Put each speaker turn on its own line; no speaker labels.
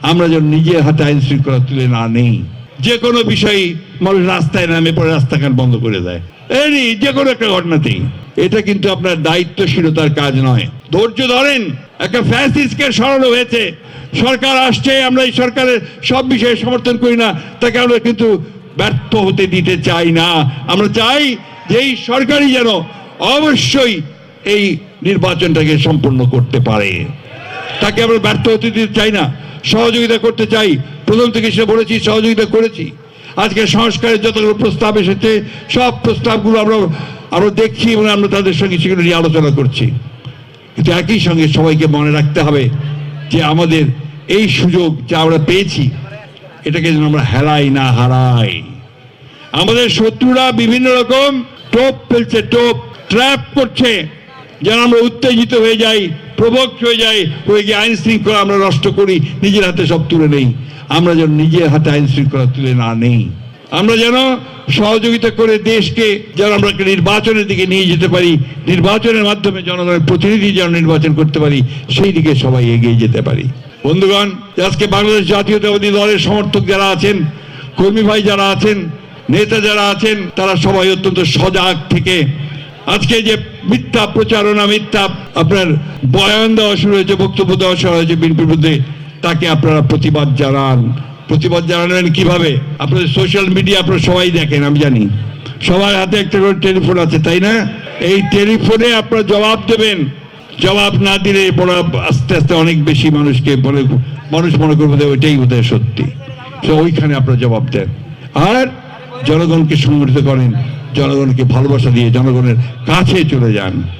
আমরা যেন নিজের হাতে আইন শৃঙ্খলা তুলে না নেই। যে কোনো বিষয়ে মানুষ রাস্তায় নামে পড়ে রাস্তাঘাট বন্ধ করে দেয়, এই যে কোনো একটা ঘটনাতেই। এটা কিন্তু আপনার দায়িত্বশীলতার কাজ নয়। ধৈর্য ধরেন। একটা ফ্যাসিস্টকে সরানো হয়েছে, সরকার আসছে, আমরা এই সরকারের সব বিষয়ে সমর্থন করি না, তাকে আমরা কিন্তু ব্যর্থ হতে দিতে চাই না। আমরা চাই যে এই সরকারই যেন অবশ্যই এই নির্বাচনটাকে সম্পন্ন করতে পারে। তাকে আমরা ব্যর্থ হতে দিতে চাই না, সহযোগিতা করতে চাই। প্রথম থেকে সে বলেছি, সহযোগিতা করেছি। আজকে সংস্কারের যতগুলো প্রস্তাব এসেছে সব প্রস্তাবগুলো আমরা দেখছি এবং আমরা তাদের সঙ্গে সেগুলো নিয়ে আলোচনা করছি। কিন্তু একই সঙ্গে সবাইকে মনে রাখতে হবে যে আমাদের এই সুযোগ যা আমরা পেয়েছি এটাকে যেন আমরা হেলাই না হারাই। আমাদের শত্রুরা বিভিন্ন রকম টোপ ফেলছে, টোপ ট্র্যাপ করছে, যেন আমরা উত্তেজিত হয়ে যাই, প্রভোক্ট হয়ে যাই, হয়ে গিয়ে আইন শৃঙ্খলা আমরা নষ্ট করি, নিজের হাতে সব তুলে নেই। আমরা যেন নিজের হাতে আইন শৃঙ্খলা তুলে না নেই। আমরা যেন সহযোগিতা করে দেশকে যেন আমরা নির্বাচনের দিকে নিয়ে যেতে পারি, নির্বাচনের মাধ্যমে জনগণের প্রতিনিধি যেন নির্বাচন করতে পারি, সেই দিকে সবাই এগিয়ে যেতে পারি। বন্ধুগণ, আজকে বাংলাদেশ জাতীয়তাবাদী দলের সমর্থক যারা আছেন, কর্মী ভাই যারা আছেন, নেতা যারা আছেন, তারা সবাই অত্যন্ত সজাগ থেকে আজকে যে মিথ্যা প্রচারণা, মিথ্যা আপনার বয়ান দেওয়া শুরু হয়েছে, বক্তব্য দেওয়া শুরু হয়েছে বিএনপির বিরুদ্ধে, তাকে আপনারা প্রতিবাদ জানান। প্রতিবাদ জানাবেন কিভাবে? আপনাদের সোশ্যাল মিডিয়া আপনারা সবাই দেখেন, আমি জানি সবার হাতে একটা করে টেলিফোন আছে, তাই না? এই টেলিফোনে আপনারা জবাব দেবেন। জবাব না দিলে আস্তে আস্তে অনেক বেশি মানুষ মনে করবে ওইটাই বোধহয় সত্যি। ওইখানে আপনারা জবাব দেন আর জনগণকে সংগঠিত করেন, জনগণকে ভালোবাসা দিয়ে জনগণের কাছে চলে যান।